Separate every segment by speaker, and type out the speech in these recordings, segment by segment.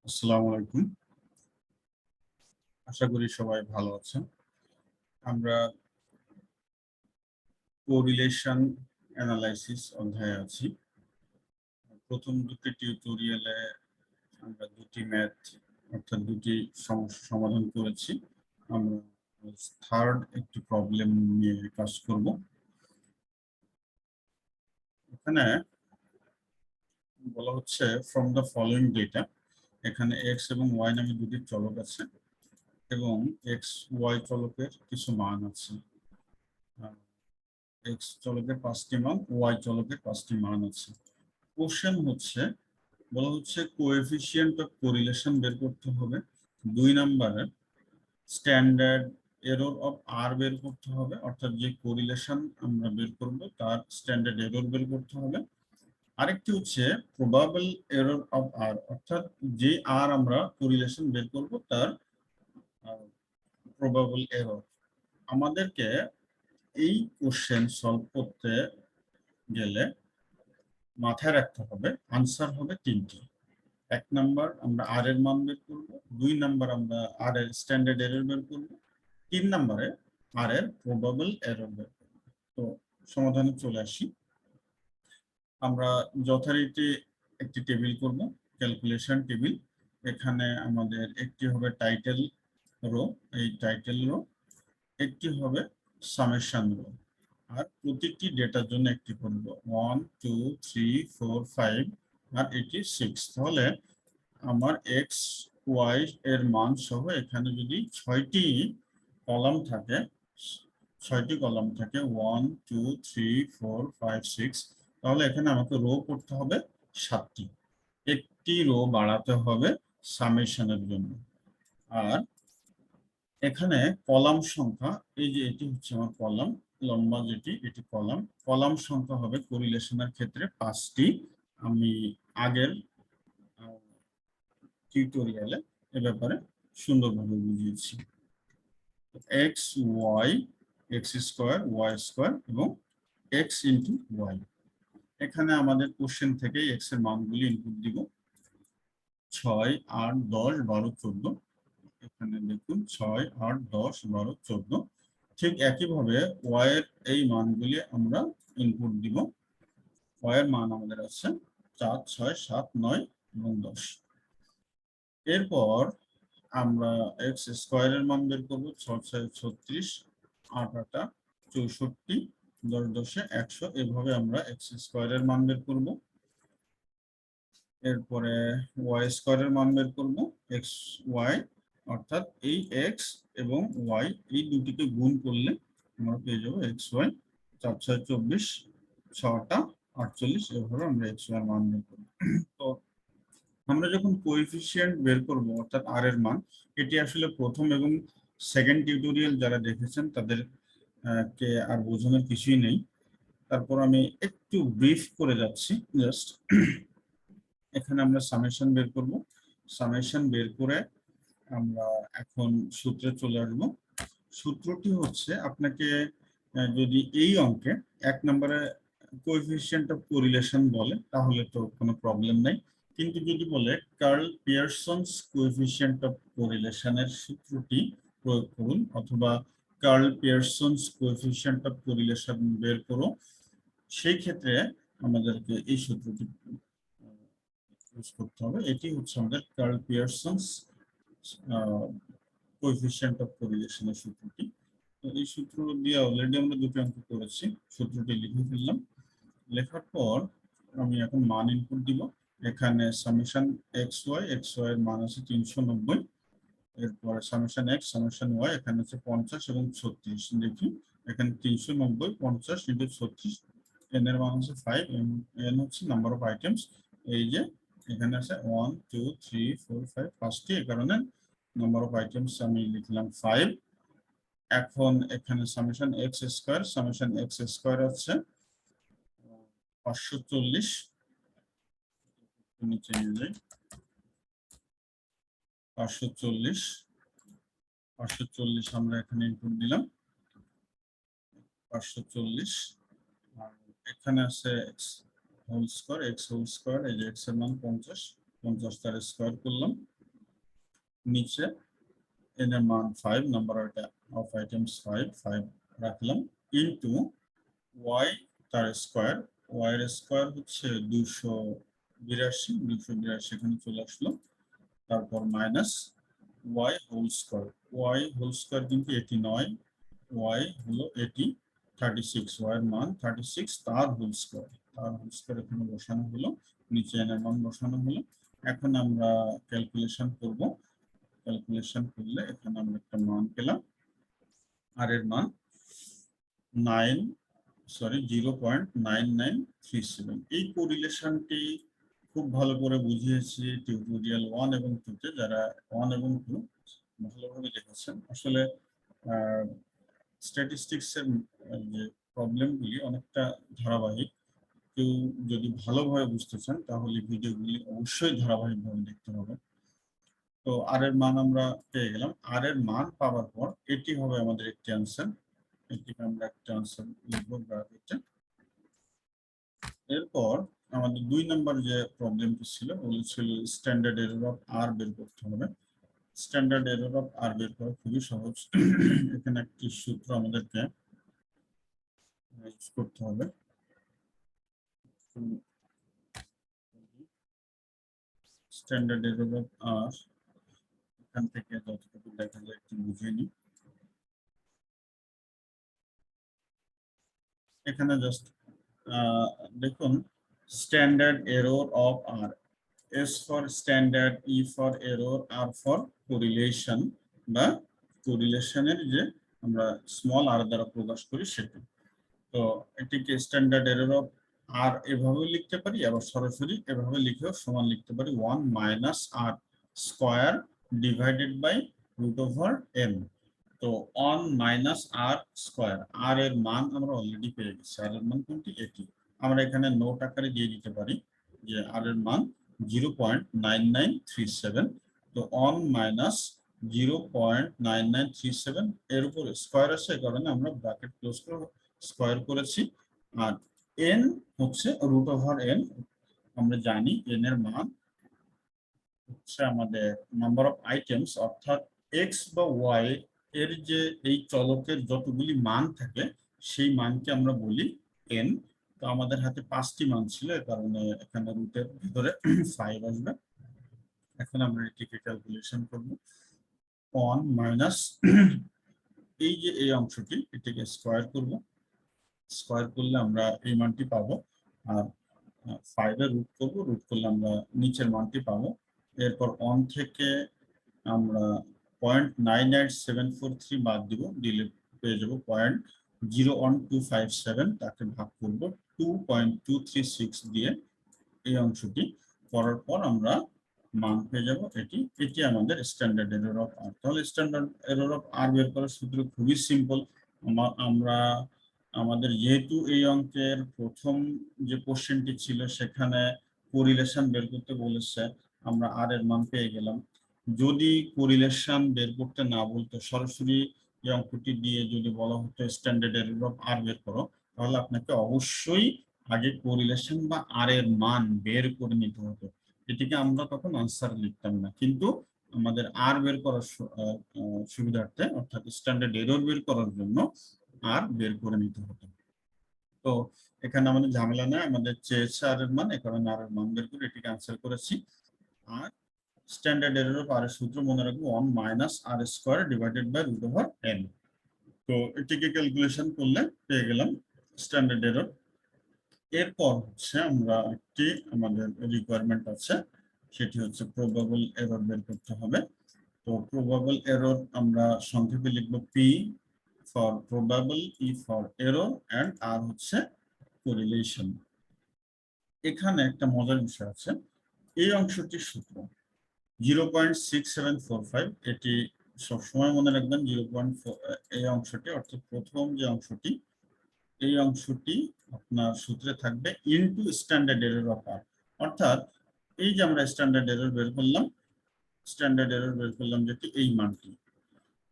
Speaker 1: আসসালামু আলাইকুম। আশা করি সবাই ভালো আছেন। আমরা কোরিলেশন অ্যানালাইসিস অধ্যায়ে আছি। প্রথম দুটি টিউটোরিয়ালে আমরা দুটি ম্যাথ অর্থাৎ দুটি সমস্যা সমাধান করেছি। আমরা থার্ড একটি প্রবলেম নিয়ে কাজ করব। এখানে বলা হচ্ছে ফ্রম দ্য ফলোইং ডেটা, এখানে এক্স এবং ওয়াই নামে দুটি চলক আছে এবং এক্স ওয়াই চলকের কিছু মান আছে। এক্স চলকের 5টি মান, ওয়াই চলকের 5টি মান আছে। কোশ্চেন হচ্ছে, বলা হচ্ছে কোএফিসিয়েন্ট অফ কোরিলেশন বের করতে হবে। 2 নম্বরের স্ট্যান্ডার্ড এরর অফ আর বের করতে হবে, অর্থাৎ যে কোরিলেশন আমরা বের করব তার স্ট্যান্ডার্ড এরর বের করতে হবে। আরেকটি হচ্ছে প্রবাবল এরর অফ আর, অর্থাৎ যে আর আমরা কোরিলেশন বের করব তার প্রবাবল এরর। আমাদেরকে এই কোশ্চেন সলভ করতে গেলে মাথায় রাখতে হবে আনসার হবে 3টি। 1 নাম্বার আমরা আর এর মান বের করব, 2 নাম্বার আমরা আর এর স্ট্যান্ডার্ড এরর বের করব, 3 নম্বরে আর এর প্রবাবল এরর বের করব। তো সমাধানে চলে আসি। আমরা যথারীতি একটি টেবিল করব, ক্যালকুলেশন টেবিল। এখানে আমাদের একটি হবে টাইটেল রো, এই টাইটেল রো, একটি হবে সামেশন রো, আর প্রতিটি ডেটার জন্য একটি করব 1 2 3 4 5 আর এটি 6। তাহলে আমার এক্স ওয়াই এর মান সহ এখানে যদি 6টি কলাম থাকে, 1 2 3 4 5 6, তাহলে এখানে আমাকে রো করতে হবে 7টি। একটি রো বাড়াতে হবে সামেশনের জন্য। আর এখানে কলাম সংখ্যা, এই যে এটি হচ্ছে আমার কলাম, লম্বা যেটি এটি কলাম, কলাম সংখ্যা হবে কোরিলেশনের ক্ষেত্রে 5টি। আমি আগের টিউটোরিয়ালে এ ব্যাপারে সুন্দরভাবে বুঝিয়েছি। X y, x square y square এবং এক্স ইন্টু ওয়াই। এখানে আমাদের কোশ্চেন থেকে এক্স এর মানগুলি ইনপুট দিব 6 8 10 12 14। এখানে দেখুন 6 8 10 12 14। ঠিক একইভাবে ওয়াই এর এই মানগুলি আমরা ইনপুট দিব। ওয়াই এর মান আমাদের আছে 4 6 7 9 এবং 10। এরপর আমরা এক্স স্কোয়ারের মান বের করবো, 6 6 36, 8 8 64, 10 10 100। এভাবে আমরা এক্স স্কোয়ারের মান বের করব। এরপরে ওয়াই স্কোয়ারের মান বের করব, এক্স ওয়াই, অর্থাৎ এই এক্স এবং ওয়াই এই দুটিকে গুণ করলে আমরা পেয়ে যাবো এক্স ওয়াই। 4 6 24, 6টা 48। এভাবে আমরা এক্স ওয়াই এর মান বের করব। তো আমরা যখন কোএফিসিয়েন্ট বের করব অর্থাৎ আর এর মান, এটি আসলে প্রথম এবং সেকেন্ড টিউটোরিয়াল যারা দেখেছেন তাদের কে আর বোঝানোর কিছুই নেই। তারপর আমি একটু ব্রিফ করে যাচ্ছি জাস্ট। এখানে আমরা সামেশন বের করব। সামেশন বের করে আমরা এখন সূত্রে চলে আসব। সূত্রটি হচ্ছে, আপনাকে যদি এই অঙ্কে 1 নম্বরে কোএফিসিয়েন্ট অফ কোরিলেশন বলে তাহলে তো কোনো প্রবলেম নাই, কিন্তু যদি বলে কার্ল পিয়ারসনস কোএফিসিয়েন্ট অফ কোরিলেশনের সূত্রটি প্রয়োগ করুন অথবা কার্ল পিয়ারসনস কোএফিসিয়েন্ট অফ কোরিলেশন বের করো, সেই ক্ষেত্রে আমাদেরকে এই সূত্রটি ইউজ করতে হবে। এটি হচ্ছে আমাদের কার্ল পিয়ারসনস কোএফিসিয়েন্ট অফ কোরিলেশনের সূত্রটি। তো এই সূত্র দিয়ে অলরেডি আমরা দুটো অঙ্ক করেছি, সূত্রটি লিখে ফেললাম। লেখার পর আমি এখন মান ইনপুট দিব। এখানে সামেশন এক্স ওয়াই এর মান আছে 390। এরপর সামেশন এক্স সামেশন ওয়াই এখানে আছে 50 এবং 36। দেখি এখানে 390 50 ইন্টু 36, এন এর মান আছে 5, এন হচ্ছে নাম্বার অফ আইটেমস। এই যে এখানে আছে 1 2 3 4 5, 5টি, এই কারণে নাম্বার অফ আইটেমস আমি লিখলাম 5। এখন এখানে সামেশন এক্স স্কয়ার আছে 540, নিচে নিয়ে যাই 540 আমরা এখানে ইনপুট দিলাম 540। আর এখানে আছে এক্স হোল স্কয়ার, এই যে এক্স এর মান 50 তার স্কয়ার করলাম নিচে n এর মান 5, নাম্বার অফ আইটেমস 5 রাখলাম, ইনটু y তার স্কয়ার, y এর স্কয়ার হচ্ছে 282 এখানে চলে আসলো, তারপর minus y whole square, y whole square কিন্তু এটি নয়, y হলো এটি 36, y এর মান 36 তার হোল স্কয়ার, এখানে বসানো হলো, নিচে n এর মান বসানো হলো। এখন আমরা ক্যালকুলেশন করব, ক্যালকুলেশন করলে এখানে আমরা একটা মান পেলাম, আর এর মান 0.9937। এই কোরিলেশনটি খুব ভালো করে বুঝিয়েছি টিউটোরিয়াল 1 এবং 2 তে, যারা 1 এবং 2 ভালোভাবে দেখেছেন। আসলে স্ট্যাটিস্টিক্স এর যে প্রবলেমগুলি অনেকটা ধারাবাহিক, কেউ যদি ভালোভাবে বুঝতে চান তাহলে ভিডিওগুলি অবশ্যই ধারাবাহিকভাবে দেখতে হবে। তো আর এর মান আমরা পেয়ে গেলাম, আর এর মান পাওয়ার পর এটি হবে আমাদের একটি অ্যান্সার, এটিকে আমরা একটা অ্যান্সার লিখবো ব্র্যাকেটে। এরপর আমাদের 2 নম্বর যে প্রবলেমটি ছিল বলেছিল স্ট্যান্ডার্ড এরর অফ আর বের করতে হবে। স্ট্যান্ডার্ড এরর অফ আর বের করা খুবই সহজ। এখানে একটি সূত্র আমাদেরকে ইউজ করতে হবে। স্ট্যান্ডার্ড এরর অফ আর, এখান থেকে যতটুকু দেখা যায় একটু বুঝিয়ে নিই। এখানে জাস্ট দেখুন, standard error of r, S for standard, E for error, R for correlation বা কোরিলেশনের যে আমরা স্মল আর দ্বারা প্রকাশ করি সেটা। তো এটিকে স্ট্যান্ডার্ড এরর অফ আর এভাবে লিখতে পারি, আবার সরাসরি এভাবে লিখেও সমান লিখতে পারি, 1 minus r square divided by root over n। তো 1 মাইনাস আর স্কয়ার, আর এর মান আমরা অলরেডি পেয়ে গেছি, আর এর মান কোনটি? এটি। আমরা এখানে নোট আকারে দিয়ে দিতে পারি যে আর এর মান 0.9937। তো 1 মাইনাস 0.9937 এর উপর স্কয়ার আছে, এই কারণে আমরা ব্র্যাকেট ক্লোজ করে স্কয়ার করেছি। আর n হচ্ছে রুট ওভার n, আমরা জানি n এর মান হচ্ছে আমাদের নাম্বার অফ আইটেমস, অর্থাৎ এক্স বা ওয়াই এর যে এই চলকের যতগুলি মান থাকে সেই মানকে আমরা বলি n। তো আমাদের হাতে 5টি মান ছিল, এর কারণে এখানে রুটের ভিতরে 5 আসবে। এখন আমরা এটিকে ক্যালকুলেশন করব, 1 মাইনাস এই যে এই অংশটি, এটিকে স্কয়ার করব, স্কয়ার করলে আমরা এই মানটি পাবো, আর 5 এর রুট করব, রুট করলে আমরা নিচের মানটি পাবো। এরপর 1 থেকে আমরা 0.98743 বাদ দিব, দিলে পেয়ে যাব 0.01257, তাকে ভাগ করব 2.236 দিয়ে, এই অংশটি করার পর আমরা মান পেয়ে যাব এটি। এটি আমাদের স্ট্যান্ডার্ড এরর অফ আর। তাহলে স্ট্যান্ডার্ড এরর অফ আর বের করার সূত্র খুবই সিম্পল। আমরা আমাদের যেহেতু এই অঙ্কের প্রথম যে কোশ্চেনটি ছিল সেখানে কোরিলেশন বের করতে বলেছে, আমরা আর এর মান পেয়ে গেলাম। যদি কোরিলেশন বের করতে না বলতো, সরাসরি এই অঙ্কটি দিয়ে যদি বলা হতো স্ট্যান্ডার্ড এরর অফ আর বের করো, তাহলে আপনাকে অবশ্যই আগে কোরিলেশন বা আর এর মান বের করে নিতে হতো, এটিকে আমরা তখন আনসার লিখতাম না। কিন্তু আমাদের আর বের করার সুবিধার্থে, অর্থাৎ স্ট্যান্ডার্ড এরর বের করার জন্য আর বের করে নিতে হতো। তো এখানে আমাদের ঝামেলা নেই, আমাদের চেয়েছে আর এর মান, এ কারণে আর এর মান বের করে এটিকে আনসার করেছি। আর স্ট্যান্ডার্ড এরর অফ আর এর সূত্র মনে রাখবো, 1 minus r square divided by root over n। তো এটিকে ক্যালকুলেশন করলে পেয়ে গেলাম স্ট্যান্ডার্ড এরর। এরপর হচ্ছে আমরা একটি আমাদের রিকোয়ারমেন্ট আছে, সেটি হচ্ছে প্রবাবল এরর বের করতে হবে। তো প্রবাবল এরর আমরা সংক্ষেপে লিখব P for probable, E for error, and R হচ্ছে কোরিলেশন। এখানে একটা মজার বিষয় আছে, এই অংশটির সূত্র 0.6745, এটি সবসময় মনে রাখবেন। 0.4 এই অংশটি, অর্থাৎ প্রথম যে অংশটি, এই অংশটি আপনার সূত্রে থাকবে ইনটু স্ট্যান্ডার্ড এরর অফ আর। অর্থাৎ এই যে আমরা স্ট্যান্ডার্ড এরর বের করলাম, স্ট্যান্ডার্ড এরর বের করলাম যেটি এই মানটি,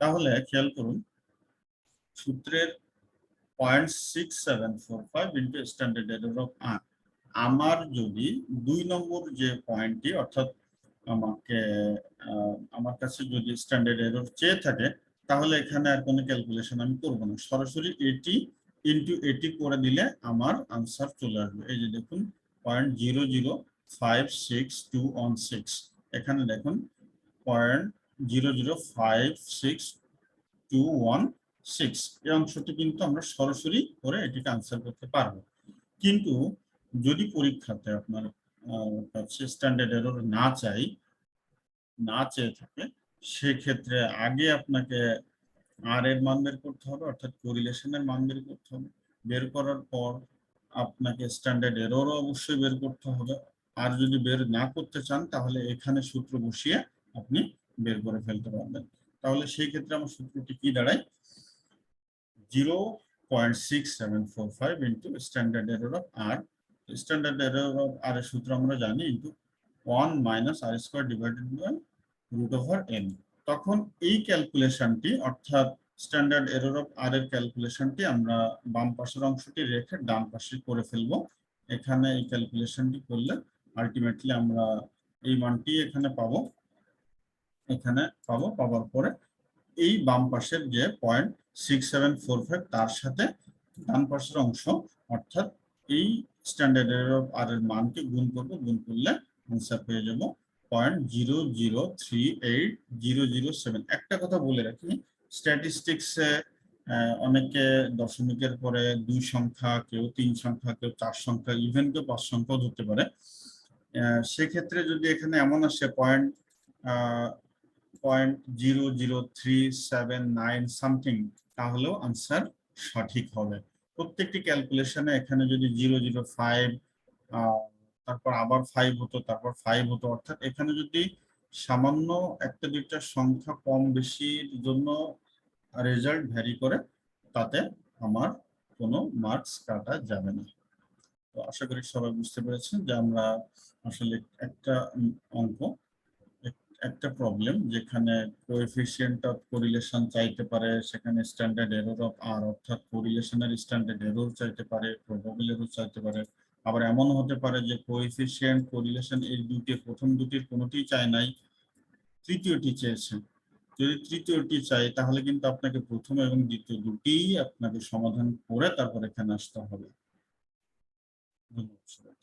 Speaker 1: তাহলে খেয়াল করুন সূত্রের 0.6745 ইনটু স্ট্যান্ডার্ড এরর অফ আর। আমার যদি 2 নম্বর যে পয়েন্টটি, অর্থাৎ আমাকে আমার কাছে যদি স্ট্যান্ডার্ড এরর চেয়ে থাকে, তাহলে এখানে আর কোনো ক্যালকুলেশন আমি করব না, সরাসরি এটি ইনটু এটি করে দিলে আমার আনসার চলে আসবে। এই যে দেখুন 0.005621 এখানে দেখুন 0.005621 এই অংশটি কিন্তু আমরা সরাসরি করে এটিকে আনসার করতে পারবো। কিন্তু যদি পরীক্ষাতে আপনার কাছে স্ট্যান্ডার্ড এরর না চেয়ে থাকে, সেক্ষেত্রে আগে আপনাকে আর এর মান বের করতে হবে, অর্থাৎ কোরিলেশনের মান বের করতে হবে। বের করার পর আপনাকে স্ট্যান্ডার্ড এররও অবশ্যই বের করতে হবে। আর যদি বের না করতে চান, তাহলে এখানে সূত্র বসিয়ে আপনি বের করে ফেলতে পারবেন। তাহলে সেই ক্ষেত্রে আমার সূত্রটি কি দাঁড়ায়? 0.6745 into standard error of R. Standard error of আর এর সূত্র আমরা জানি, into 1 minus R square divided by root over N. তখন এই ক্যালকুলেশনটি, অর্থাৎ স্ট্যান্ডার্ড এরর অফ আর এর ক্যালকুলেশনটি আমরা বাম পাশের অংশটি রেখে ডান পাশে করে ফেলবো। এখানে এই ক্যালকুলেশনটি করলে আলটিমেটলি আমরা এই মানটি এখানে পাবো। পাওয়ার পরে এই বাম পাশের যে 0.6745 তার সাথে ডান পাশের অংশ, অর্থাৎ এই স্ট্যান্ডার্ড এরর অফ আর এর মানকে গুণ করবো। গুণ করলে আনসার পেয়ে যাবো 0.0038007। একটা কথা বলে রাখি, স্ট্যাটিস্টিক্সে অনেকে দশমিকের পরে 2 সংখ্যা, কেউ 3 সংখ্যা, কেউ 4 সংখ্যা, ইভেন কেউ 5 সংখ্যাও ধরতে পারে। সেক্ষেত্রে যদি এখানে এমন আসে 0.00379 সামথিং, তাহলেও আনসার সঠিক হবে। প্রত্যেকটি ক্যালকুলেশনে এখানে যদি 005 তারপর আবার 5 হতো, তারপর 5 হতো, অর্থাৎ এখানে যদি সামান্য একটা দুইটা সংখ্যা কম বেশির জন্য রেজাল্ট ভ্যারি করে, তাতে আমার কোনো মার্কস কাটা যাবে না। তো আশা করি সবাই বুঝতে পেরেছেন যে আমরা আসলে একটা অঙ্ক, একটা প্রবলেম যেখানে কোএফিসিয়েন্ট অফ কোরিলেশন চাইতে পারে, সেখানে স্ট্যান্ডার্ড এরর অফ আর, অর্থাৎ কোরিলেশনের স্ট্যান্ডার্ড এরর চাইতে পারে, প্রবাবল এরর চাইতে পারে। আবার এমন হতে পারে যে কোএফিসিয়েন্ট, কোরিলেশন এই দুটি, প্রথম দুটির কোনোটিই চায় নাই, তৃতীয়টি চেয়েছে। যদি তৃতীয়টি চাই, তাহলে কিন্তু আপনাকে প্রথম এবং দ্বিতীয় দুটিই আপনাকে সমাধান করে তারপর এখানে আসতে হবে। ধন্যবাদ।